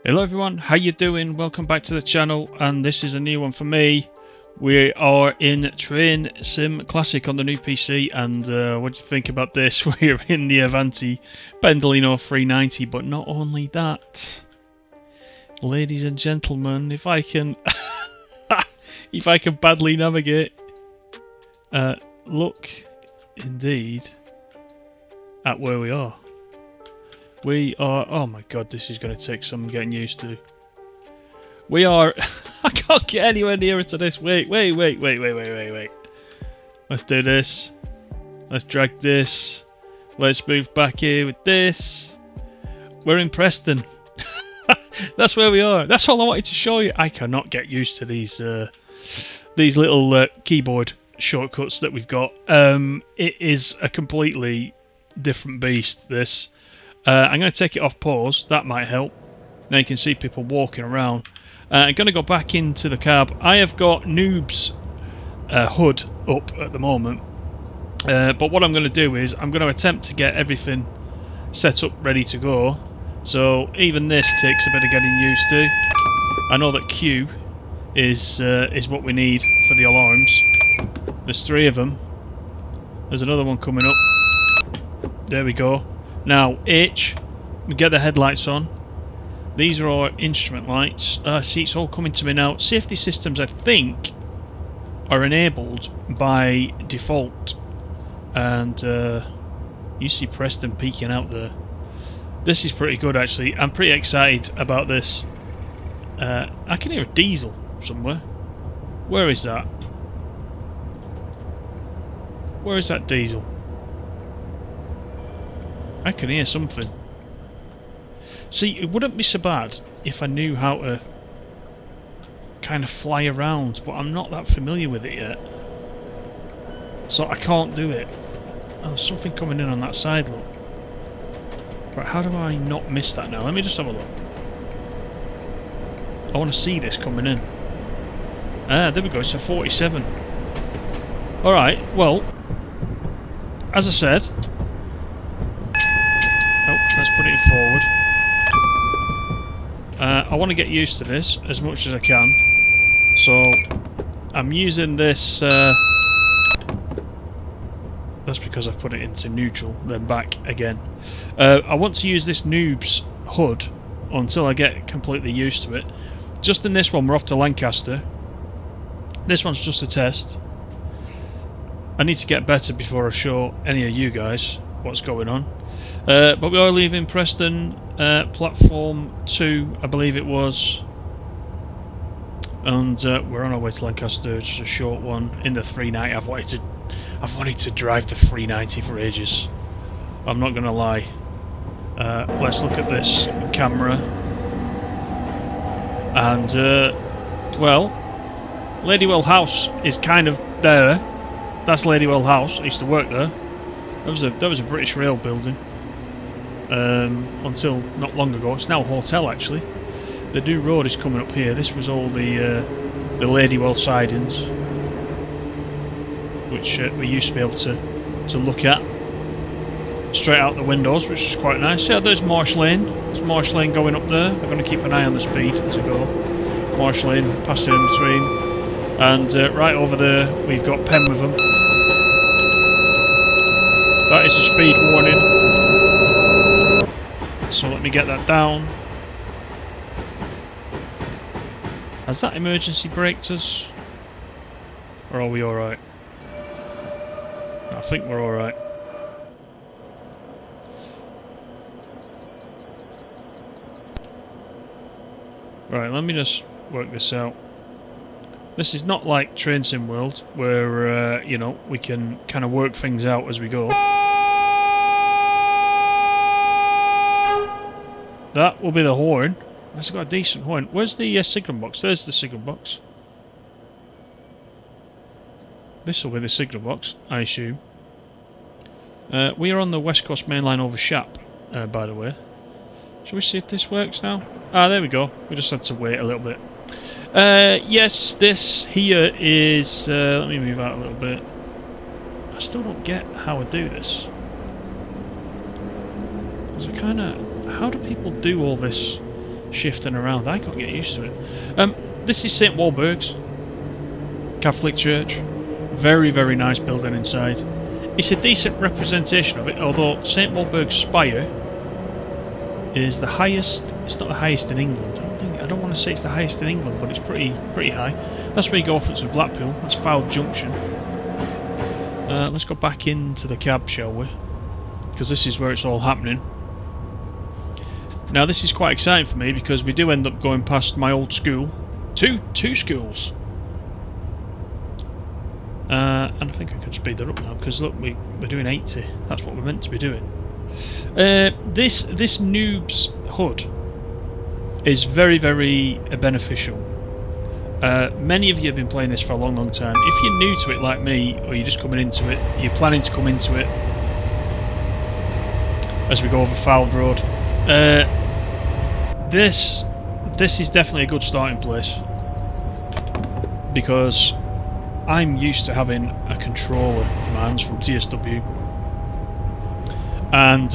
Hello everyone, how you doing? Welcome back to the channel, and this is a new one for me. We are in Train Sim Classic on the new PC, and what do you think about this? We're in the Avanti Pendolino 390, but not only that, ladies and gentlemen, if I can if I can badly navigate, look indeed at where we are. We are, oh my god, this is going to take some getting used to. We are, I can't get anywhere nearer to this. Wait. Let's do this. Let's drag this. Let's move back here with this. We're in Preston. That's where we are. That's all I wanted to show you. I cannot get used to these little keyboard shortcuts that we've got. It is a completely different beast, this. I'm going to take it off pause, that might help. Now you can see people walking around. I'm going to go back into the cab. I have got Noob's hood up at the moment. But what I'm going to do is, I'm going to attempt to get everything set up, ready to go. So even this takes a bit of getting used to. I know that Q is what we need for the alarms. There's 3 of them. There's another one coming up. There we go. Now, H, we get the headlights on. These are our instrument lights. See, it's all coming to me now. Safety systems, I think, are enabled by default. And you see Preston peeking out there. This is pretty good, actually. I'm pretty excited about this. I can hear a diesel somewhere. Where is that? Where is that diesel? I can hear something. See, it wouldn't be so bad if I knew how to kind of fly around, but I'm not that familiar with it yet. So I can't do it. Oh, there's something coming in on that side, look. Right, how do I not miss that now? Let me just have a look. I want to see this coming in. Ah, there we go, it's a 47. Alright, well, as I said, let's put it forward. I want to get used to this as much as I can. So I'm using this. That's because I've put it into neutral, then back again. I want to use this Noob's hood until I get completely used to it. Just in this one, we're off to Lancaster. This one's just a test. I need to get better before I show any of you guys what's going on. But we are leaving Preston, platform 2, I believe it was, and we're on our way to Lancaster. Just a short one in the 390. I've wanted to drive the 390 for ages. I'm not going to lie. Let's look at this camera, and well, Ladywell House is kind of there. That's Ladywell House. I used to work there. That was a British Rail building until not long ago. It's now a hotel, actually. The new road is coming up here. This was all the Ladywell sidings, which we used to be able to look at straight out the windows, which is quite nice. Yeah, there's Marsh Lane. There's Marsh Lane going up there. I'm going to keep an eye on the speed as I go. Marsh Lane, passing in between, and right over there we've got Penwitham. That is a speed warning, so let me get that down. Has that emergency braked us? Or are we alright? I think we're alright. Right, let me just work this out. This is not like Train Sim World, where you know, we can kind of work things out as we go. That will be the horn. That's got a decent horn. Where's the signal box? There's the signal box. This will be the signal box, I assume. We are on the West Coast mainline over Shap, by the way. Shall we see if this works now? Ah, there we go. We just had to wait a little bit. Yes, this here is... let me move out a little bit. I still don't get how I do this. Because I kind of... How do people do all this shifting around. I can't get used to it. This is St Walburg's Catholic Church. Very, very nice building inside. It's a decent representation of it, although St Walburg's spire is the highest. It's not the highest in England. I don't want to say it's the highest in England, but it's pretty high. That's where you go upwards to Blackpool. That's Fylde Junction. Let's go back into the cab, shall we? Because this is where it's all happening. Now this is quite exciting for me because we do end up going past my old school. Two schools. And I think I could speed that up now because look, we're doing 80. That's what we're meant to be doing. This noob's HUD is very, very beneficial. Many of you have been playing this for a long time. If you're new to it like me, or you're just coming into it, you're planning to come into it as we go over Fylde Road, this is definitely a good starting place because I'm used to having a controller in my hands from TSW, and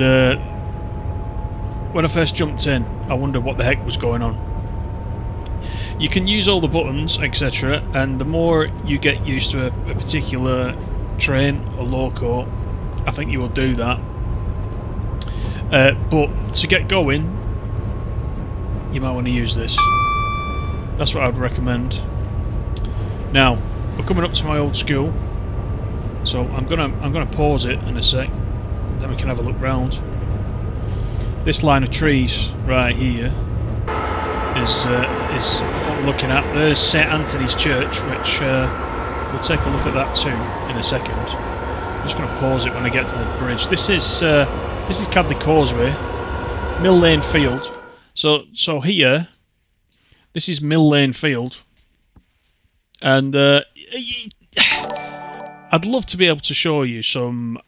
when I first jumped in I wondered what the heck was going on. You can use all the buttons, etc., and the more you get used to a particular train or loco, I think you will do that. But to get going, you might want to use this. That's what I would recommend. Now we're coming up to my old school, so I'm gonna pause it in a sec, then we can have a look round. This line of trees right here is what we're looking at. There's St Anthony's Church, which we'll take a look at that too in a second. I'm just going to pause it when I get to the bridge. This is Cadley Causeway, Mill Lane Field. So here, this is Mill Lane Field, and I'd love to be able to show you some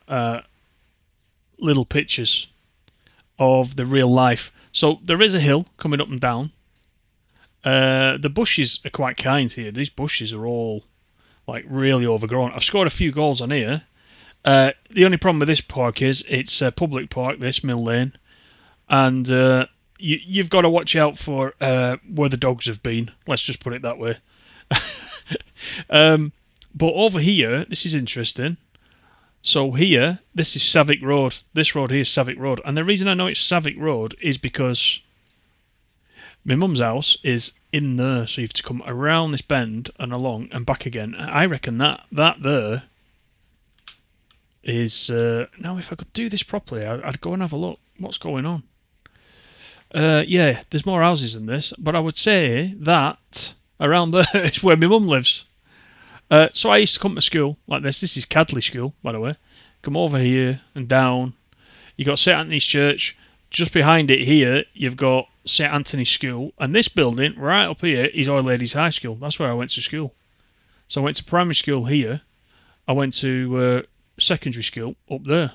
little pictures of the real life. So there is a hill coming up and down. The bushes are quite kind here. These bushes are all like really overgrown. I've scored a few goals on here. The only problem with this park is it's a public park, this Mill Lane, and you've got to watch out for where the dogs have been. Let's just put it that way. But over here, this is interesting. So here, this is Savick Road. This road here is Savick Road. And the reason I know it's Savick Road is because my mum's house is in there. So you have to come around this bend and along and back again. I reckon that there is... now, if I could do this properly, I'd go and have a look. What's going on? Yeah, there's more houses than this. But I would say that around there is where my mum lives. So I used to come to school like this. This is Cadley School, by the way. Come over here and down. You got St Anthony's Church. Just behind it here, you've got St Anthony's School. And this building right up here is Our Ladies High School. That's where I went to school. So I went to primary school here. I went to secondary school up there.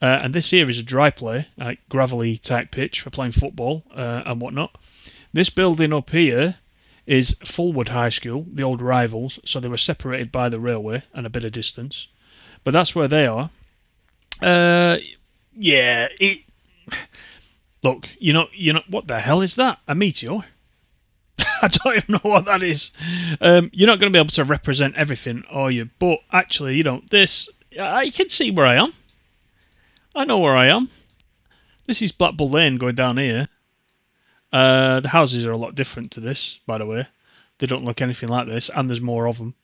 And this here is a dry play, like gravelly type pitch for playing football and whatnot. This building up here is Fulwood High School, the old rivals, so they were separated by the railway and a bit of distance. But that's where they are. Yeah, look, you know, what the hell is that? A meteor? I don't even know what that is. You're not going to be able to represent everything, are you? But actually, you know, this, I can see where I am. I know where I am. This is Blackpool Lane going down here. The houses are a lot different to this, by the way. They don't look anything like this, and there's more of them.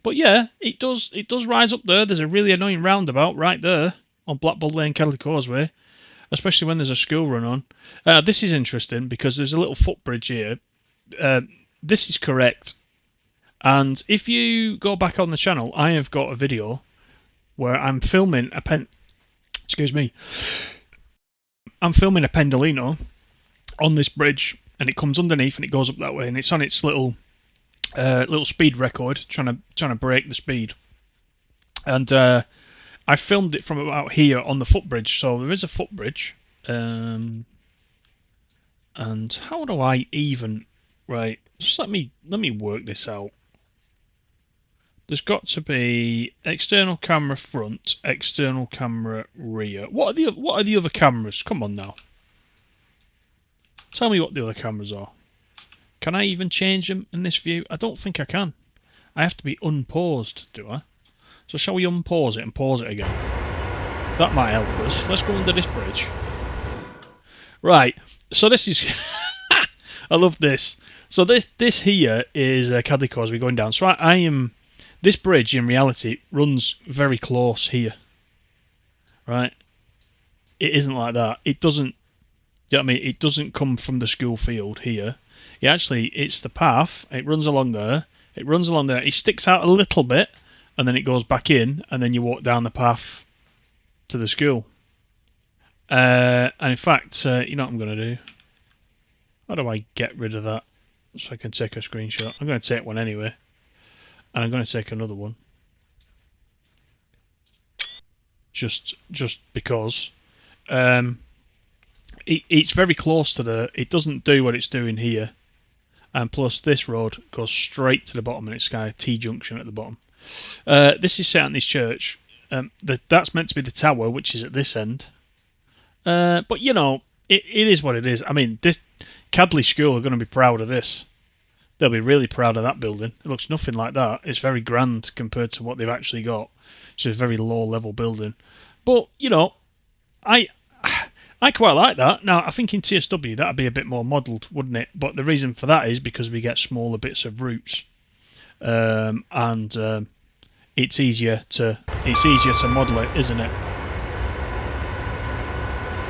But yeah, it does rise up there. There's a really annoying roundabout right there on Blackpool Lane, Cadley Causeway, especially when there's a school run on. This is interesting because there's a little footbridge here. This is correct. And if you go back on the channel, I have got a video where I'm filming a I'm filming a pendolino on this bridge, and it comes underneath and it goes up that way, and it's on its little speed record, trying to break the speed. And I filmed it from about here on the footbridge. So there is a footbridge. And how do I even... Right, just let me work this out. There's got to be external camera front, external camera rear. What are the other cameras? Come on now. Tell me what the other cameras are. Can I even change them in this view? I don't think I can. I have to be unpaused, do I? So shall we unpause it and pause it again? That might help us. Let's go under this bridge. Right, so this is... I love this. So this here is Cadico as we're going down. So I am... This bridge, in reality, runs very close here. Right? It isn't like that. It doesn't... You know what I mean? It doesn't come from the school field here. It's the path. It runs along there. It runs along there. It sticks out a little bit, and then it goes back in, and then you walk down the path to the school. And in fact, you know what I'm going to do? How do I get rid of that so I can take a screenshot? I'm going to take one anyway, and I'm going to take another one. Just because. It's very close to the... It doesn't do what it's doing here. And plus this road goes straight to the bottom and it's kind of T-junction at the bottom. This is set in this church. That's meant to be the tower, which is at this end. But, you know, it is what it is. I mean, this Cadley School are going to be proud of this. They'll be really proud of that building. It looks nothing like that. It's very grand compared to what they've actually got. It's a very low-level building. But, you know, I quite like that. Now, I think in TSW that'd be a bit more modelled, wouldn't it? But the reason for that is because we get smaller bits of routes, and it's easier to model it, isn't it?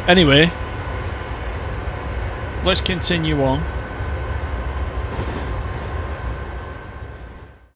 Anyway, let's continue on.